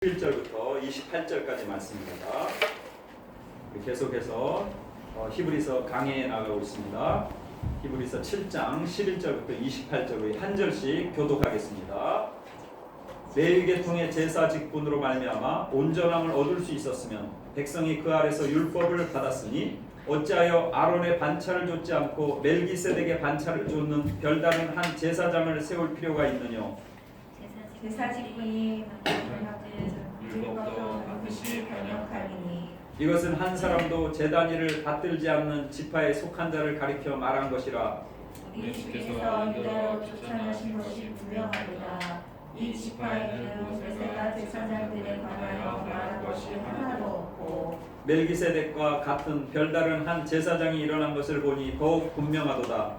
1절부터 28절까지 말씀입니다. 계속해서 히브리서 강해에 나가고 있습니다. 히브리서 7장 11절부터 28절로 한 절씩 교독하겠습니다. 레위 계통의 제사 직분으로 말미암아 온전함을 얻을 수 있었으면 백성이 그 아래서 율법을 받았으니 어찌하여 아론의 반차를 좇지 않고 멜기세덱의 반차를 좇는 별다른 한 제사장을 세울 필요가 있느냐. 제사 직분이 율법도 반드시 변역하리니 이것은 한 사람도 제단위를 받들지 않는 지파에 속한 자를 가리켜 말한 것이라. 우리 주께서 이대로 추천하신 것이 분명하리라. 이 지파에는 모세가 제사장들에 관하여 말한 것이 하나도 없고 멜기세덱과 같은 별다른 한 제사장이 일어난 것을 보니 더욱 분명하도다.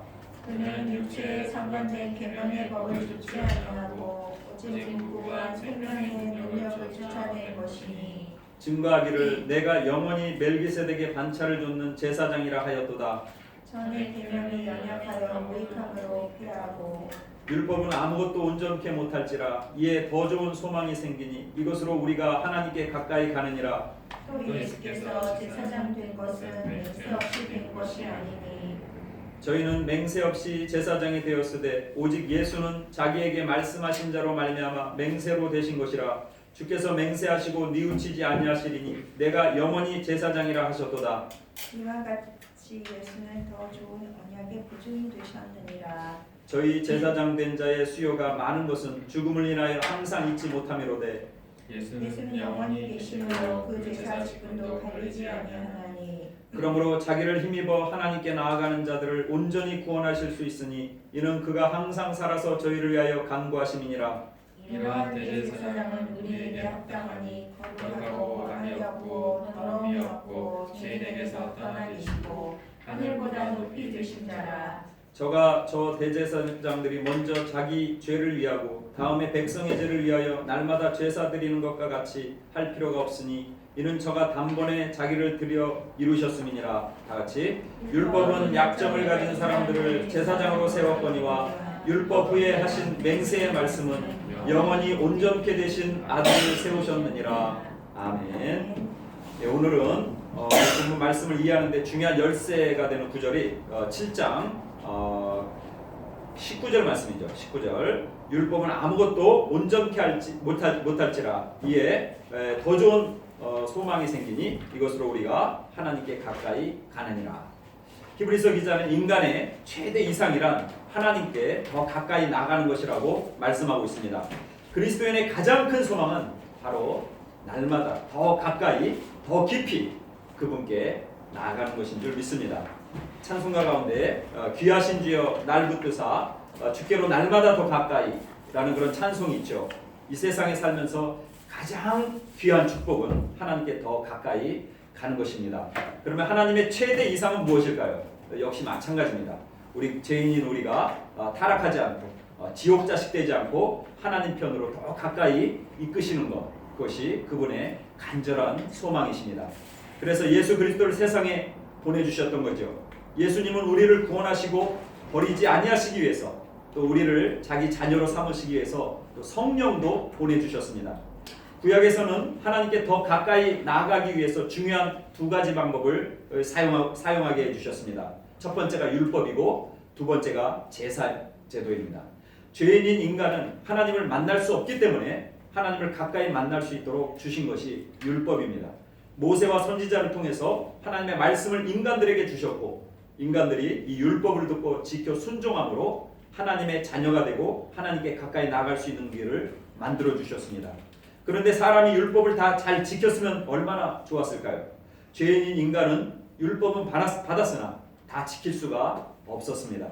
그는 육체에 상관된 계명의 법을 좇지 아니하고 오직 인구와 생명의 능력을 쫓아낸 것이니 증거하기를 내가 영원히 멜기세덱의 반차를 좇는 제사장이라 하였도다. 전의 계명이 연약하여 무익함으로 피하고 율법은 아무것도 온전케 못할지라. 이에 더 좋은 소망이 생기니 이것으로 우리가 하나님께 가까이 가느니라. 또 예수께서 제사장 된 것은 맹세 없이 된 것이 아니니 저희는 맹세 없이 제사장이 되었으되 오직 예수는 자기에게 말씀하신 자로 말미암아 맹세로 되신 것이라. 주께서 맹세하시고 뉘우치지 아니하시리니 내가 영원히 제사장이라 하셨도다. 이와 같이 예수는 더 좋은 언약의 보증이 되셨느니라. 저희 제사장 된 자의 수요가 많은 것은 죽음을 인하여 항상 잊지 못함이로되 예수는 영원히 계시므로 그 제사 직분도 갈리지 아니하나니 그러므로 자기를 힘입어 하나님께 나아가는 자들을 온전히 구원하실 수 있으니 이는 그가 항상 살아서 저희를 위하여 간구하심이니라. 이러한 대제사장은 우리에게 합당하니 거룩하고 안이 없고 더러움이 없고 죄인에게서 떠나계시고 하늘보다 높이 되신 자라. 저가 저 대제사장들이 먼저 자기 죄를 위하고 다음에 백성의 죄를 위하여 날마다 제사 드리는 것과 같이 할 필요가 없으니 이는 저가 단번에 자기를 드려 이루셨음이니라. 다같이 율법은 약점을 가진 사람들을 제사장으로 세웠거니와 율법 후에 하신 맹세의 말씀은 영원히 온전케 되신 아들을 세우셨느니라. 아멘. 네, 오늘은 본문 말씀을 이해하는데 중요한 열쇠가 되는 구절이 7장 19절 말씀이죠. 19절 율법은 아무것도 온전케 못할지라. 이에 더 좋은 소망이 생기니 이것으로 우리가 하나님께 가까이 가느니라. 히브리서 기자는 인간의 최대 이상이란 하나님께 더 가까이 나가는 것이라고 말씀하고 있습니다. 그리스도인의 가장 큰 소망은 바로 날마다 더 가까이 더 깊이 그분께 나아가는 것인 줄 믿습니다. 찬송가 가운데 귀하신 주여 날 붙드사 주께로 날마다 더 가까이 라는 그런 찬송이 있죠. 이 세상에 살면서 가장 귀한 축복은 하나님께 더 가까이 가는 것입니다. 그러면 하나님의 최대 이상은 무엇일까요? 역시 마찬가지입니다. 우리 죄인인 우리가 타락하지 않고 지옥 자식 되지 않고 하나님 편으로 더 가까이 이끄시는 것, 그것이 그분의 간절한 소망이십니다. 그래서 예수 그리스도를 세상에 보내주셨던 거죠. 예수님은 우리를 구원하시고 버리지 아니하시기 위해서 또 우리를 자기 자녀로 삼으시기 위해서 또 성령도 보내주셨습니다. 구약에서는 하나님께 더 가까이 나아가기 위해서 중요한 두 가지 방법을 사용하게 해주셨습니다. 첫 번째가 율법이고 두 번째가 제사 제도입니다. 죄인인 인간은 하나님을 만날 수 없기 때문에 하나님을 가까이 만날 수 있도록 주신 것이 율법입니다. 모세와 선지자를 통해서 하나님의 말씀을 인간들에게 주셨고 인간들이 이 율법을 듣고 지켜 순종함으로 하나님의 자녀가 되고 하나님께 가까이 나아갈 수 있는 길을 만들어 주셨습니다. 그런데 사람이 율법을 다 잘 지켰으면 얼마나 좋았을까요? 죄인인 인간은 율법은 받았으나 다 지킬 수가 없었습니다.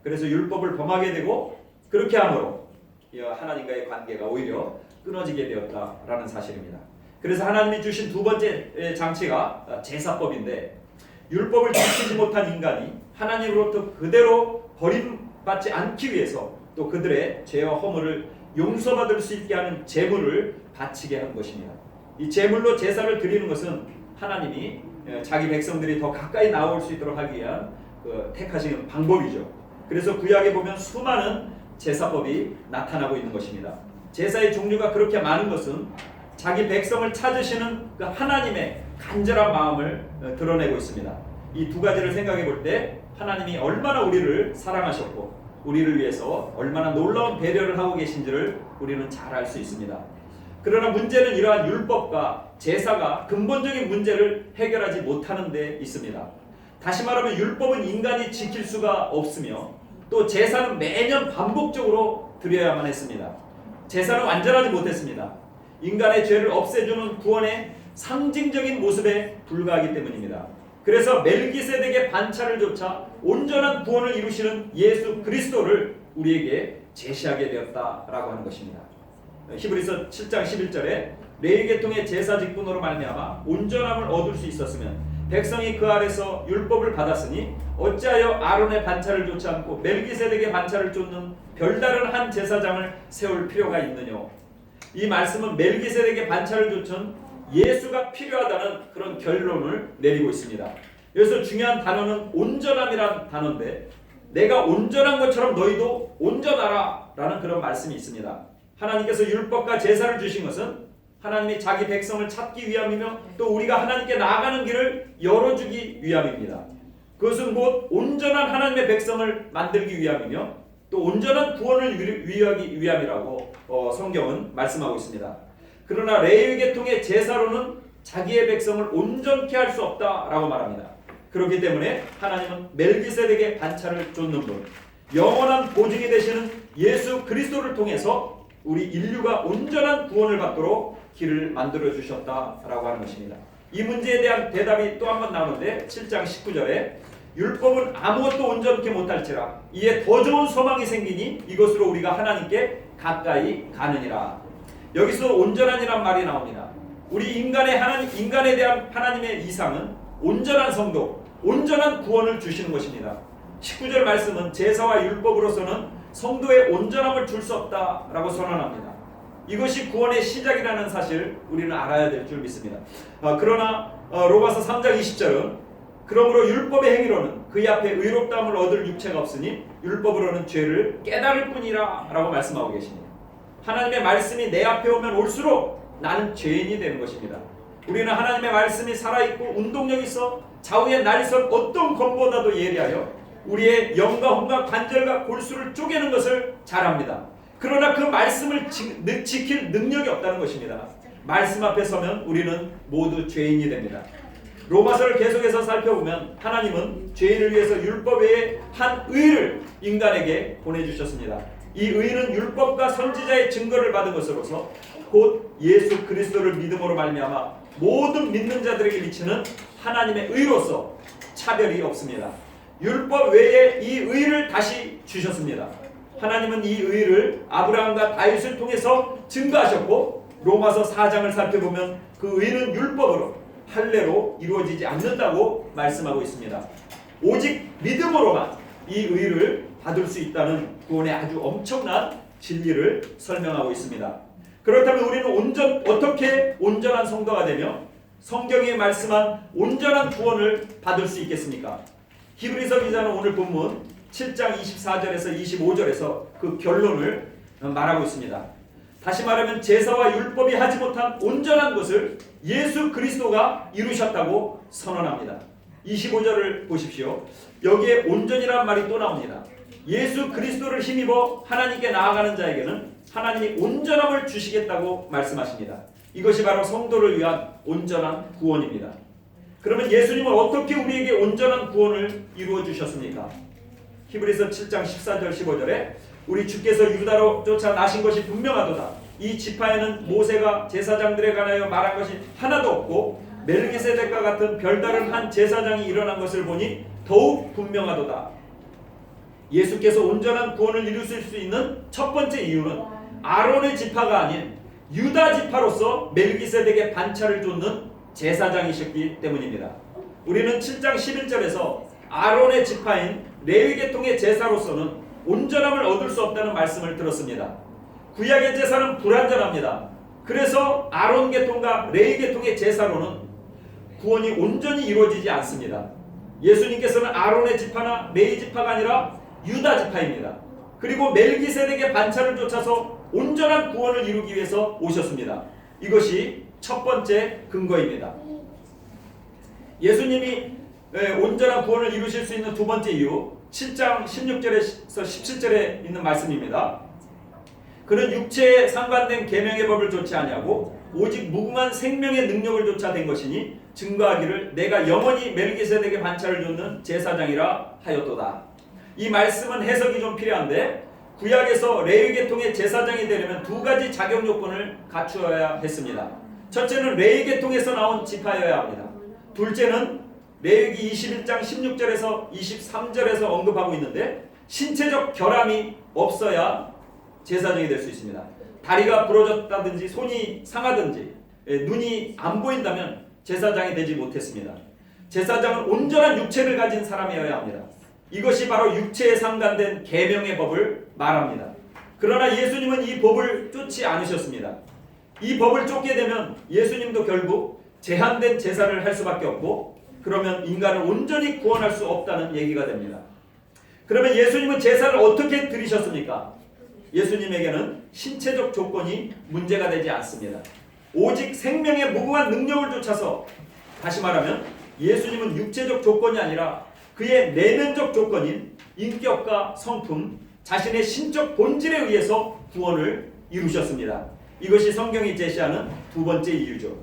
그래서 율법을 범하게 되고 그렇게 함으로 하나님과의 관계가 오히려 끊어지게 되었다라는 사실입니다. 그래서 하나님이 주신 두 번째 장치가 제사법인데 율법을 지키지 못한 인간이 하나님으로부터 그대로 버림받지 않기 위해서 또 그들의 죄와 허물을 용서받을 수 있게 하는 제물을 바치게 한 것입니다. 이 제물로 제사를 드리는 것은 하나님이 자기 백성들이 더 가까이 나올 수 있도록 하기 위한 택하신 방법이죠. 그래서 구약에 보면 수많은 제사법이 나타나고 있는 것입니다. 제사의 종류가 그렇게 많은 것은 자기 백성을 찾으시는 그 하나님의 간절한 마음을 드러내고 있습니다. 이 두 가지를 생각해 볼 때 하나님이 얼마나 우리를 사랑하셨고 우리를 위해서 얼마나 놀라운 배려를 하고 계신지를 우리는 잘 알 수 있습니다. 그러나 문제는 이러한 율법과 제사가 근본적인 문제를 해결하지 못하는 데 있습니다. 다시 말하면 율법은 인간이 지킬 수가 없으며 또 제사는 매년 반복적으로 드려야만 했습니다. 제사는 완전하지 못했습니다. 인간의 죄를 없애주는 구원의 상징적인 모습에 불과하기 때문입니다. 그래서 멜기세덱의 반차를 조차 온전한 구원을 이루시는 예수 그리스도를 우리에게 제시하게 되었다라고 하는 것입니다. 히브리서 7장 11절에 레위 계통의 제사 직분으로 말미암아 온전함을 얻을 수 있었으면 백성이 그 아래서 율법을 받았으니 어찌하여 아론의 반차를 쫓지 않고 멜기세덱의 반차를 쫓는 별다른 한 제사장을 세울 필요가 있느냐. 이 말씀은 멜기세덱의 반차를 쫓은 예수가 필요하다는 그런 결론을 내리고 있습니다. 여기서 중요한 단어는 온전함이란 단어인데 내가 온전한 것처럼 너희도 온전하라 라는 그런 말씀이 있습니다. 하나님께서 율법과 제사를 주신 것은 하나님이 자기 백성을 찾기 위함이며 또 우리가 하나님께 나아가는 길을 열어주기 위함입니다. 그것은 곧 온전한 하나님의 백성을 만들기 위함이며 또 온전한 구원을 위하기 위함이라고 성경은 말씀하고 있습니다. 그러나 레위 계통의 제사로는 자기의 백성을 온전케 할 수 없다라고 말합니다. 그렇기 때문에 하나님은 멜기세덱의 반차를 쫓는 분, 영원한 보증이 되시는 예수 그리스도를 통해서 우리 인류가 온전한 구원을 받도록 길을 만들어 주셨다라고 하는 것입니다. 이 문제에 대한 대답이 또 한 번 나오는데 7장 19절에 율법은 아무것도 온전케 못할지라 이에 더 좋은 소망이 생기니 이것으로 우리가 하나님께 가까이 가느니라. 여기서 온전한이란 말이 나옵니다. 우리 인간에 대한 하나님의 이상은 온전한 성도, 온전한 구원을 주시는 것입니다. 19절 말씀은 제사와 율법으로서는 성도의 온전함을 줄 수 없다라고 선언합니다. 이것이 구원의 시작이라는 사실 우리는 알아야 될 줄 믿습니다. 그러나 로마서 3장 20절은 그러므로 율법의 행위로는 그의 앞에 의롭다함을 얻을 육체가 없으니 율법으로는 죄를 깨달을 뿐이라 라고 말씀하고 계십니다. 하나님의 말씀이 내 앞에 오면 올수록 나는 죄인이 되는 것입니다. 우리는 하나님의 말씀이 살아있고 운동력 있어 좌우의 날선 어떤 검보다도 예리하여 우리의 영과 혼과 관절과 골수를 쪼개는 것을 잘 압니다. 그러나 그 말씀을 지킬 능력이 없다는 것입니다. 말씀 앞에 서면 우리는 모두 죄인이 됩니다. 로마서를 계속해서 살펴보면 하나님은 죄인을 위해서 율법 외에 한 의를 인간에게 보내주셨습니다. 이 의는 율법과 선지자의 증거를 받은 것으로서 곧 예수 그리스도를 믿음으로 말미암아 모든 믿는 자들에게 미치는 하나님의 의로서 차별이 없습니다. 율법 외에 이 의를 다시 주셨습니다. 하나님은 이 의를 아브라함과 다윗을 통해서 증거하셨고 로마서 4장을 살펴보면 그 의는 율법으로 할례로 이루어지지 않는다고 말씀하고 있습니다. 오직 믿음으로만 이 의를 받을 수 있다는 구원의 아주 엄청난 진리를 설명하고 있습니다. 그렇다면 우리는 어떻게 온전한 성도가 되며 성경에 말씀한 온전한 구원을 받을 수 있겠습니까? 히브리서 기자는 오늘 본문 7장 24절에서 25절에서 그 결론을 말하고 있습니다. 다시 말하면 제사와 율법이 하지 못한 온전한 것을 예수 그리스도가 이루셨다고 선언합니다. 25절을 보십시오. 여기에 온전이라는 말이 또 나옵니다. 예수 그리스도를 힘입어 하나님께 나아가는 자에게는 하나님이 온전함을 주시겠다고 말씀하십니다. 이것이 바로 성도를 위한 온전한 구원입니다. 그러면 예수님은 어떻게 우리에게 온전한 구원을 이루어 주셨습니까? 히브리서 7장 14절 15절에 우리 주께서 유다로 쫓아 나신 것이 분명하도다. 이 지파에는 모세가 제사장들에 관하여 말한 것이 하나도 없고 멜기세덱과 같은 별다른 한 제사장이 일어난 것을 보니 더욱 분명하도다. 예수께서 온전한 구원을 이루실 수 있는 첫 번째 이유는 아론의 지파가 아닌 유다 지파로서 멜기세덱의 반차를 쫓는 제사장이셨기 때문입니다. 우리는 7장 11절에서 아론의 지파인 레위 계통의 제사로서는 온전함을 얻을 수 없다는 말씀을 들었습니다. 구약의 제사는 불완전합니다. 그래서 아론 계통과 레위 계통의 제사로는 구원이 온전히 이루어지지 않습니다. 예수님께서는 아론의 지파나 레위 지파가 아니라 유다 지파입니다. 그리고 멜기세덱의 반차를 쫓아서 온전한 구원을 이루기 위해서 오셨습니다. 이것이 첫 번째 근거입니다. 예수님이 온전한 구원을 이루실 수 있는 두 번째 이유, 7장 16절에서 17절에 있는 말씀입니다. 그는 육체에 상관된 계명의 법을 좇지 아니하고 오직 무궁한 생명의 능력을 좇아 된 것이니 증거하기를 내가 영원히 멜기세덱의 반차를 좇는 제사장이라 하였도다. 이 말씀은 해석이 좀 필요한데, 구약에서 레위 계통의 제사장이 되려면 두 가지 자격 요건을 갖추어야 했습니다. 첫째는 레위 계통에서 나온 지파여야 합니다. 둘째는 레위기 21장 16절에서 23절에서 언급하고 있는데, 신체적 결함이 없어야 제사장이 될 수 있습니다. 다리가 부러졌다든지 손이 상하든지 눈이 안 보인다면 제사장이 되지 못했습니다. 제사장은 온전한 육체를 가진 사람이어야 합니다. 이것이 바로 육체에 상관된 계명의 법을 말합니다. 그러나 예수님은 이 법을 쫓지 않으셨습니다. 이 법을 쫓게 되면 예수님도 결국 제한된 제사를 할 수밖에 없고, 그러면 인간을 온전히 구원할 수 없다는 얘기가 됩니다. 그러면 예수님은 제사를 어떻게 드리셨습니까? 예수님에게는 신체적 조건이 문제가 되지 않습니다. 오직 생명의 무궁한 능력을 쫓아서, 다시 말하면 예수님은 육체적 조건이 아니라 그의 내면적 조건인 인격과 성품, 자신의 신적 본질에 의해서 구원을 이루셨습니다. 이것이 성경이 제시하는 두 번째 이유죠.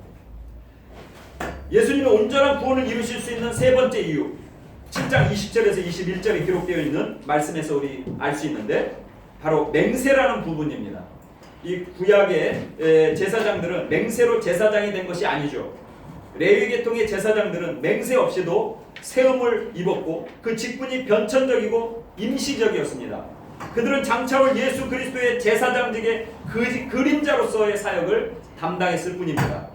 예수님의 온전한 구원을 이루실 수 있는 세 번째 이유, 7장 20절에서 21절에 기록되어 있는 말씀에서 우리 알 수 있는데, 바로 맹세라는 부분입니다. 이 구약의 제사장들은 맹세로 제사장이 된 것이 아니죠. 레위 계통의 제사장들은 맹세 없이도 세움을 입었고 그 직분이 변천적이고 임시적이었습니다. 그들은 장차 올 예수 그리스도의 제사장직의 그림자로서의 사역을 담당했을 뿐입니다.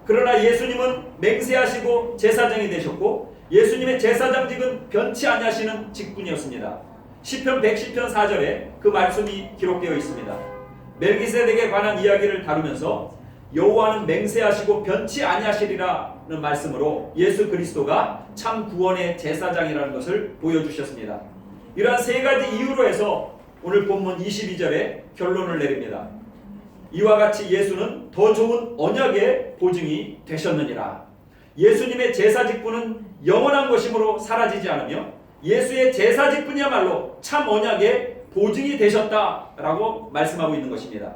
그러나 예수님은 맹세하시고 제사장이 되셨고, 예수님의 제사장직은 변치 아니하시는 직분이었습니다. 시편 110편 4절에 그 말씀이 기록되어 있습니다. 멜기세덱에 관한 이야기를 다루면서 여호와는 맹세하시고 변치 아니하시리라는 말씀으로 예수 그리스도가 참 구원의 제사장이라는 것을 보여주셨습니다. 이러한 세 가지 이유로 해서 오늘 본문 22절에 결론을 내립니다. 이와 같이 예수는 더 좋은 언약의 보증이 되셨느니라. 예수님의 제사 직분은 영원한 것이므로 사라지지 않으며 예수의 제사 직분이야말로 참 언약의 보증이 되셨다라고 말씀하고 있는 것입니다.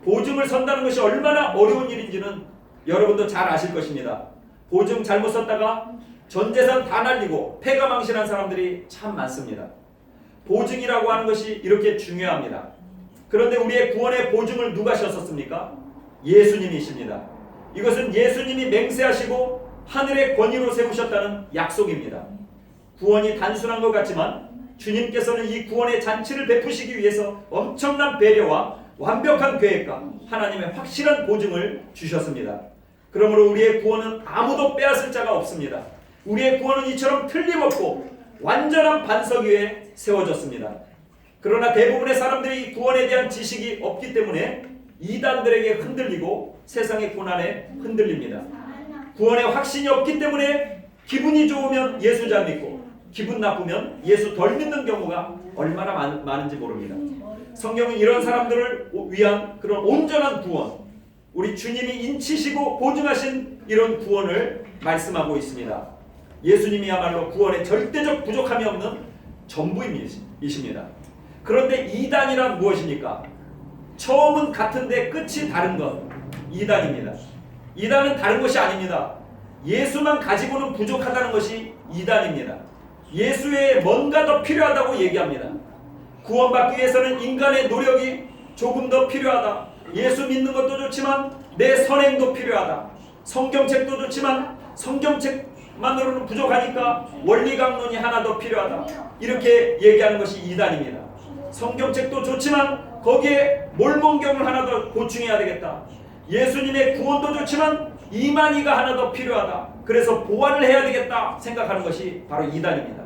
보증을 선다는 것이 얼마나 어려운 일인지는 여러분도 잘 아실 것입니다. 보증 잘못 썼다가 전 재산 다 날리고 패가 망신한 사람들이 참 많습니다. 보증이라고 하는 것이 이렇게 중요합니다. 그런데 우리의 구원의 보증을 누가 셨었습니까? 예수님이십니다. 이것은 예수님이 맹세하시고 하늘의 권위로 세우셨다는 약속입니다. 구원이 단순한 것 같지만 주님께서는 이 구원의 잔치를 베푸시기 위해서 엄청난 배려와 완벽한 계획과 하나님의 확실한 보증을 주셨습니다. 그러므로 우리의 구원은 아무도 빼앗을 자가 없습니다. 우리의 구원은 이처럼 틀림없고 완전한 반석 위에 세워졌습니다. 그러나 대부분의 사람들이 구원에 대한 지식이 없기 때문에 이단들에게 흔들리고 세상의 고난에 흔들립니다. 구원의 확신이 없기 때문에 기분이 좋으면 예수 잘 믿고 기분 나쁘면 예수 덜 믿는 경우가 얼마나 많은지 모릅니다. 성경은 이런 사람들을 위한 그런 온전한 구원, 우리 주님이 인치시고 보증하신 이런 구원을 말씀하고 있습니다. 예수님이야말로 구원에 절대적 부족함이 없는 전부이십니다. 그런데 이단이란 무엇입니까? 처음은 같은데 끝이 다른 것, 이단입니다. 이단은 다른 것이 아닙니다. 예수만 가지고는 부족하다는 것이 이단입니다. 예수에 뭔가 더 필요하다고 얘기합니다. 구원받기 위해서는 인간의 노력이 조금 더 필요하다. 예수 믿는 것도 좋지만 내 선행도 필요하다. 성경책도 좋지만 성경책만으로는 부족하니까 원리강론이 하나 더 필요하다. 이렇게 얘기하는 것이 이단입니다. 성경책도 좋지만 거기에 몰몬경을 하나 더 보충해야 되겠다. 예수님의 구원도 좋지만 이만희가 하나 더 필요하다. 그래서 보완을 해야 되겠다 생각하는 것이 바로 이단입니다.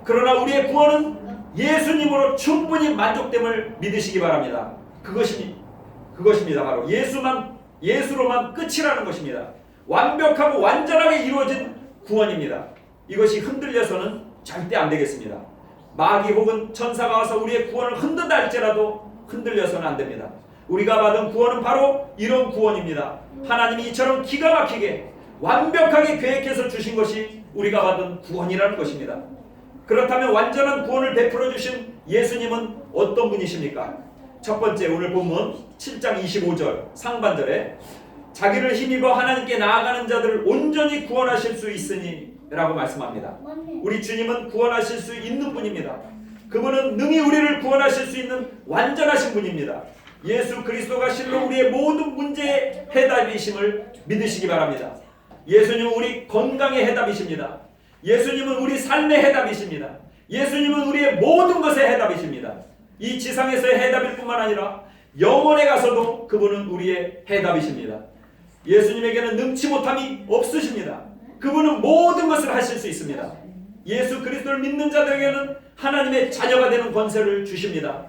그러나 우리의 구원은 예수님으로 충분히 만족됨을 믿으시기 바랍니다. 그것입니다. 바로 예수로만 끝이라는 것입니다. 완벽하고 완전하게 이루어진 구원입니다. 이것이 흔들려서는 절대 안 되겠습니다. 마귀 혹은 천사가 와서 우리의 구원을 흔든다 할지라도 흔들려서는 안 됩니다. 우리가 받은 구원은 바로 이런 구원입니다. 하나님이 이처럼 기가 막히게 완벽하게 계획해서 주신 것이 우리가 받은 구원이라는 것입니다. 그렇다면 완전한 구원을 베풀어 주신 예수님은 어떤 분이십니까? 첫 번째, 오늘 본문 7장 25절 상반절에 자기를 힘입어 하나님께 나아가는 자들을 온전히 구원하실 수 있으니 라고 말씀합니다. 우리 주님은 구원하실 수 있는 분입니다. 그분은 능히 우리를 구원하실 수 있는 완전하신 분입니다. 예수 그리스도가 실로 우리의 모든 문제의 해답이심을 믿으시기 바랍니다. 예수님은 우리 건강의 해답이십니다. 예수님은 우리 삶의 해답이십니다. 예수님은 우리의 모든 것의 해답이십니다. 이 지상에서의 해답일 뿐만 아니라 영원에 가서도 그분은 우리의 해답이십니다. 예수님에게는 능치 못함이 없으십니다. 그분은 모든 것을 하실 수 있습니다. 예수 그리스도를 믿는 자들에게는 하나님의 자녀가 되는 권세를 주십니다.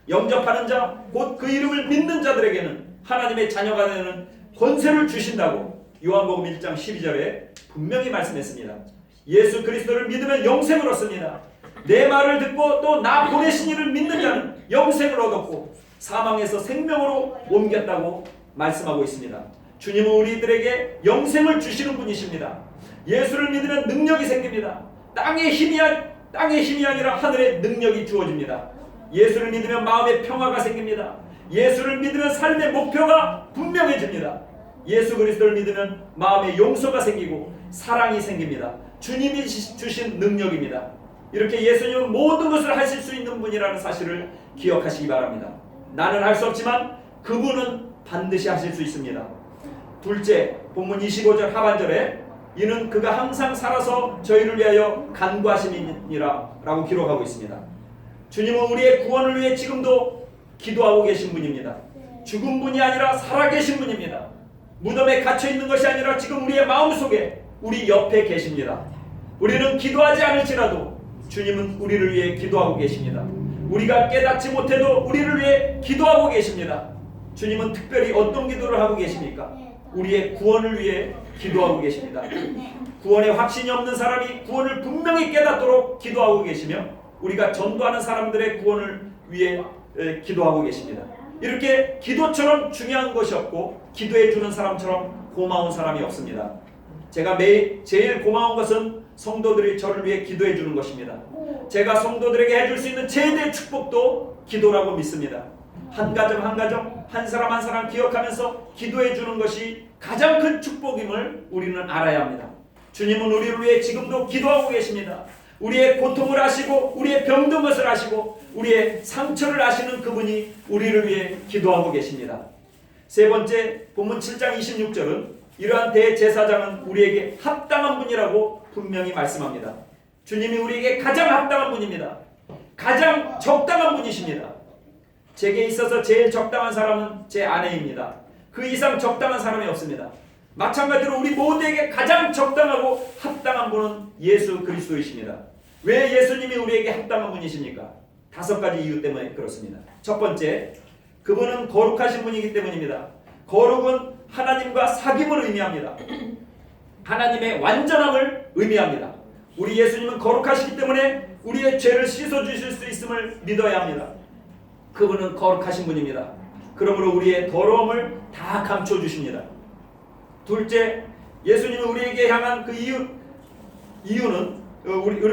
영접하는 자, 곧 그 이름을 믿는 자들에게는 하나님의 자녀가 되는 권세를 주신다고 요한복음 1장 12절에 분명히 말씀했습니다. 예수 그리스도를 믿으면 영생을 얻습니다. 내 말을 듣고 또 나 보내신 이를 믿는 자는 영생을 얻었고 사망에서 생명으로 옮겼다고 말씀하고 있습니다. 주님은 우리들에게 영생을 주시는 분이십니다. 예수를 믿으면 능력이 생깁니다. 땅의 힘이 아니라 하늘의 능력이 주어집니다. 예수를 믿으면 마음의 평화가 생깁니다. 예수를 믿으면 삶의 목표가 분명해집니다. 예수 그리스도를 믿으면 마음의 용서가 생기고 사랑이 생깁니다. 주님이 주신 능력입니다. 이렇게 예수님은 모든 것을 하실 수 있는 분이라는 사실을 기억하시기 바랍니다. 나는 할 수 없지만 그분은 반드시 하실 수 있습니다. 둘째, 본문 25절 하반절에 이는 그가 항상 살아서 저희를 위하여 간구하심이니라 라고 기록하고 있습니다. 주님은 우리의 구원을 위해 지금도 기도하고 계신 분입니다. 죽은 분이 아니라 살아계신 분입니다. 무덤에 갇혀있는 것이 아니라 지금 우리의 마음속에 우리 옆에 계십니다. 우리는 기도하지 않을지라도 주님은 우리를 위해 기도하고 계십니다. 우리가 깨닫지 못해도 우리를 위해 기도하고 계십니다. 주님은 특별히 어떤 기도를 하고 계십니까? 우리의 구원을 위해 기도하고 계십니다. 구원에 확신이 없는 사람이 구원을 분명히 깨닫도록 기도하고 계시며 우리가 전도하는 사람들의 구원을 위해 기도하고 계십니다. 이렇게 기도처럼 중요한 것이 없고 기도해 주는 사람처럼 고마운 사람이 없습니다. 제가 제일 고마운 것은 성도들이 저를 위해 기도해 주는 것입니다. 제가 성도들에게 해줄 수 있는 최대의 축복도 기도라고 믿습니다. 한 가정 한 가정, 한 사람 한 사람 기억하면서 기도해 주는 것이 가장 큰 축복임을 우리는 알아야 합니다. 주님은 우리를 위해 지금도 기도하고 계십니다. 우리의 고통을 아시고 우리의 병든 것을 아시고 우리의 상처를 아시는 그분이 우리를 위해 기도하고 계십니다. 세 번째, 본문 7장 26절은 이러한 대제사장은 우리에게 합당한 분이라고 분명히 말씀합니다. 주님이 우리에게 가장 합당한 분입니다. 가장 적당한 분이십니다. 제게 있어서 제일 적당한 사람은 제 아내입니다. 그 이상 적당한 사람이 없습니다. 마찬가지로 우리 모두에게 가장 적당하고 합당한 분은 예수 그리스도이십니다. 왜 예수님이 우리에게 합당한 분이십니까? 5가지 이유 때문에 그렇습니다. 첫 번째, 그분은 거룩하신 분이기 때문입니다. 거룩은 하나님과 사귐을 의미합니다. 하나님의 완전함을 의미합니다. 우리 예수님은 거룩하시기 때문에 우리의 죄를 씻어주실 수 있음을 믿어야 합니다. 그분은 거룩하신 분입니다. 그러므로 우리의 더러움을 다 감춰주십니다. 둘째, 예수님은 우리에게 향한 그 이유는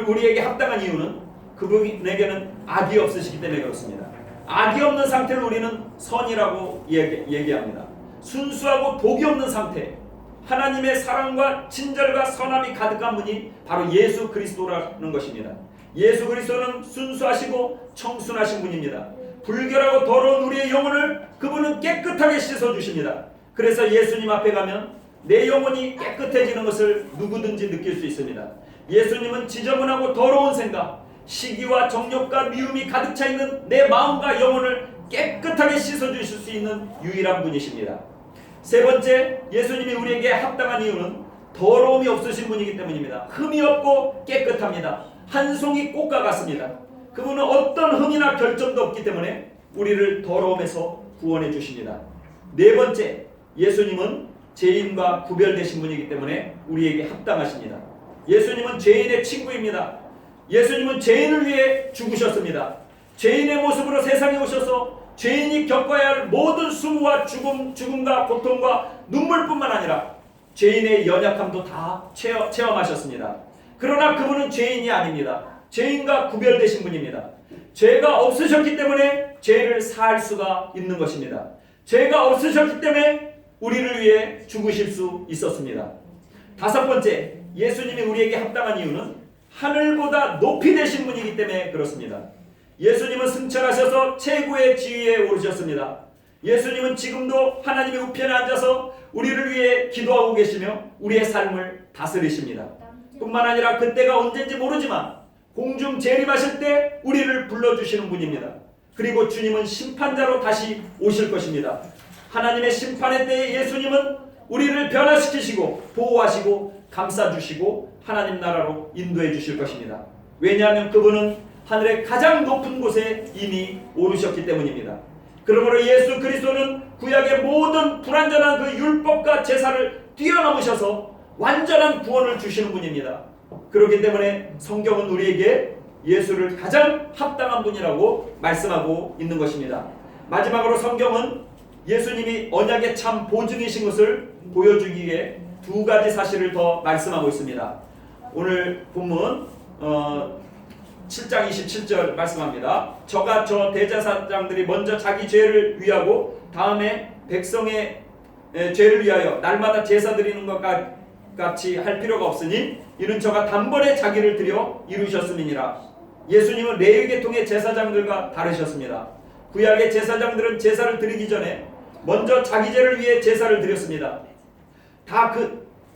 우리에게 합당한 이유는 그분에게는 악이 없으시기 때문에 그렇습니다. 악이 없는 상태를 우리는 선이라고 얘기합니다. 순수하고 독이 없는 상태, 하나님의 사랑과 친절과 선함이 가득한 분이 바로 예수 그리스도라는 것입니다. 예수 그리스도는 순수하시고 청순하신 분입니다. 불결하고 더러운 우리의 영혼을 그분은 깨끗하게 씻어주십니다. 그래서 예수님 앞에 가면 내 영혼이 깨끗해지는 것을 누구든지 느낄 수 있습니다. 예수님은 지저분하고 더러운 생각, 시기와 정욕과 미움이 가득 차 있는 내 마음과 영혼을 깨끗하게 씻어주실 수 있는 유일한 분이십니다. 세 번째, 예수님이 우리에게 합당한 이유는 더러움이 없으신 분이기 때문입니다. 흠이 없고 깨끗합니다. 한 송이 꽃과 같습니다. 그분은 어떤 흠이나 결점도 없기 때문에 우리를 더러움에서 구원해 주십니다. 네 번째, 예수님은 죄인과 구별되신 분이기 때문에 우리에게 합당하십니다. 예수님은 죄인의 친구입니다. 예수님은 죄인을 위해 죽으셨습니다. 죄인의 모습으로 세상에 오셔서 죄인이 겪어야 할 모든 수모와 죽음과 고통과 눈물뿐만 아니라 죄인의 연약함도 다 체험하셨습니다. 그러나 그분은 죄인이 아닙니다. 죄인과 구별되신 분입니다. 죄가 없으셨기 때문에 죄를 사할 수가 있는 것입니다. 죄가 없으셨기 때문에 우리를 위해 죽으실 수 있었습니다. 다섯 번째, 예수님이 우리에게 합당한 이유는 하늘보다 높이 되신 분이기 때문에 그렇습니다. 예수님은 승천하셔서 최고의 지위에 오르셨습니다. 예수님은 지금도 하나님의 우편에 앉아서 우리를 위해 기도하고 계시며 우리의 삶을 다스리십니다. 뿐만 아니라 그때가 언젠지 모르지만 공중 재림하실 때 우리를 불러주시는 분입니다. 그리고 주님은 심판자로 다시 오실 것입니다. 하나님의 심판의 때에 예수님은 우리를 변화시키시고 보호하시고 감싸주시고 하나님 나라로 인도해 주실 것입니다. 왜냐하면 그분은 하늘의 가장 높은 곳에 이미 오르셨기 때문입니다. 그러므로 예수 그리스도는 구약의 모든 불완전한 그 율법과 제사를 뛰어넘으셔서 완전한 구원을 주시는 분입니다. 그렇기 때문에 성경은 우리에게 예수를 가장 합당한 분이라고 말씀하고 있는 것입니다. 마지막으로 성경은 예수님이 언약의 참 보증이신 것을 보여주기 위해 두 가지 사실을 더 말씀하고 있습니다. 오늘 본문 7장 27절 말씀합니다. 저가 저 대제사장들이 먼저 자기 죄를 위하고 다음에 백성의 죄를 위하여 날마다 제사 드리는 것 같이 할 필요가 없으니 이는 저가 단번에 자기를 드려 이루셨음이니라. 예수님은 레위계통의 제사장들과 다르셨습니다. 구약의 제사장들은 제사를 드리기 전에 먼저 자기 죄를 위해 제사를 드렸습니다. 다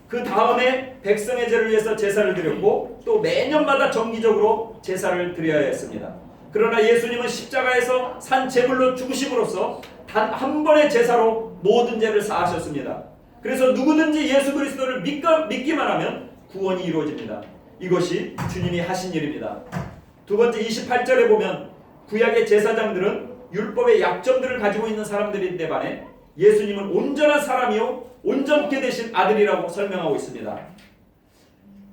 그 다음에 백성의 죄를 위해서 제사를 드렸고 또 매년마다 정기적으로 제사를 드려야 했습니다. 그러나 예수님은 십자가에서 산 제물로 죽으심으로써 단 한 번의 제사로 모든 죄를 사하셨습니다. 그래서 누구든지 예수 그리스도를 믿기만 하면 구원이 이루어집니다. 이것이 주님이 하신 일입니다. 두 번째 28절에 보면 구약의 제사장들은 율법의 약점들을 가지고 있는 사람들인데 반해 예수님은 온전한 사람이요 온전케 되신 아들이라고 설명하고 있습니다.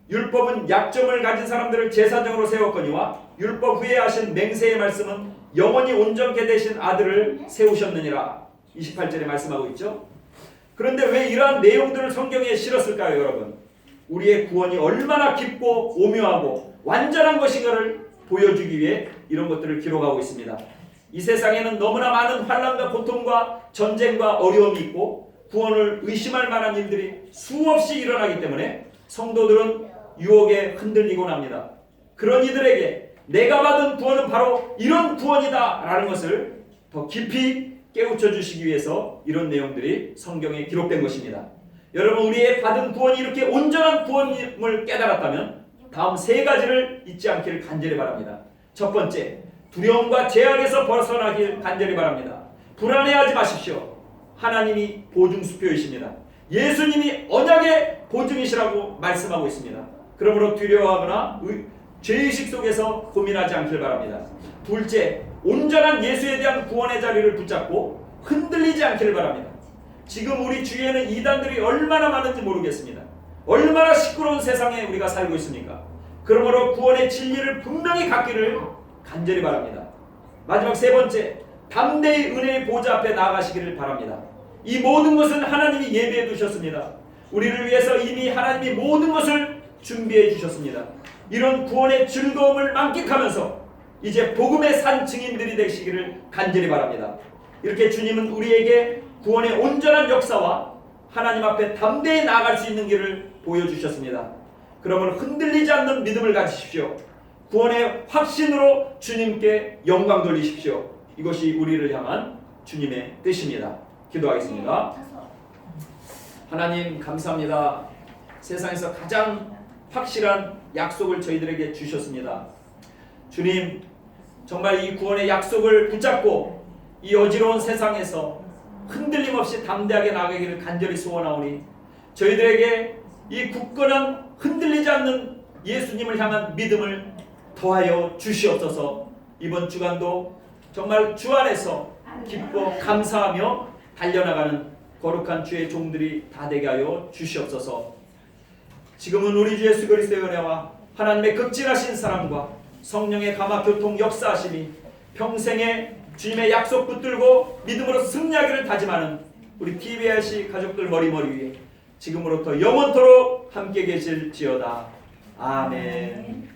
율법은 약점을 가진 사람들을 제사장으로 세웠거니와 율법 후에 하신 맹세의 말씀은 영원히 온전케 되신 아들을 세우셨느니라. 28절에 말씀하고 있죠. 그런데 왜 이러한 내용들을 성경에 실었을까요, 여러분? 우리의 구원이 얼마나 깊고 오묘하고 완전한 것인가를 보여주기 위해 이런 것들을 기록하고 있습니다. 이 세상에는 너무나 많은 환난과 고통과 전쟁과 어려움이 있고 구원을 의심할 만한 일들이 수없이 일어나기 때문에 성도들은 유혹에 흔들리곤 합니다. 그런 이들에게 내가 받은 구원은 바로 이런 구원이다 라는 것을 더 깊이 깨우쳐 주시기 위해서 이런 내용들이 성경에 기록된 것입니다. 여러분, 우리의 받은 구원이 이렇게 온전한 구원임을 깨달았다면 다음 세 가지를 잊지 않기를 간절히 바랍니다. 첫 번째, 두려움과 제약에서 벗어나길 간절히 바랍니다. 불안해하지 마십시오. 하나님이 보증수표이십니다. 예수님이 언약의 보증이시라고 말씀하고 있습니다. 그러므로 두려워하거나 죄의식 속에서 고민하지 않길 바랍니다. 둘째, 온전한 예수에 대한 구원의 자리를 붙잡고 흔들리지 않기를 바랍니다. 지금 우리 주위에는 이단들이 얼마나 많은지 모르겠습니다. 얼마나 시끄러운 세상에 우리가 살고 있습니까? 그러므로 구원의 진리를 분명히 갖기를 간절히 바랍니다. 마지막 세 번째, 담대히 은혜의 보좌 앞에 나아가시기를 바랍니다. 이 모든 것은 하나님이 예비해 두셨습니다. 우리를 위해서 이미 하나님이 모든 것을 준비해 주셨습니다. 이런 구원의 즐거움을 만끽하면서 이제 복음의 산 증인들이 되시기를 간절히 바랍니다. 이렇게 주님은 우리에게 구원의 온전한 역사와 하나님 앞에 담대히 나아갈 수 있는 길을 보여주셨습니다. 그러므로 흔들리지 않는 믿음을 가지십시오. 구원의 확신으로 주님께 영광 돌리십시오. 이것이 우리를 향한 주님의 뜻입니다. 기도하겠습니다. 하나님 감사합니다. 세상에서 가장 확실한 약속을 저희들에게 주셨습니다. 주님, 정말 이 구원의 약속을 붙잡고 이 어지러운 세상에서 흔들림 없이 담대하게 나가기를 간절히 소원하오니 저희들에게 이 굳건한 흔들리지 않는 예수님을 향한 믿음을 더하여 주시옵소서. 이번 주간도 정말 주 안에서 기뻐 감사하며 달려나가는 거룩한 주의 종들이 다 되게 하여 주시옵소서. 지금은 우리 주 예수 그리스도의 은혜와 하나님의 극진하신 사랑과 성령의 감화 교통 역사하심이 평생의 주님의 약속 붙들고 믿음으로 승리하기를 다짐하는 우리 TBRC 가족들 머리머리 위에 지금으로부터 영원토록 함께 계실지어다. 아멘.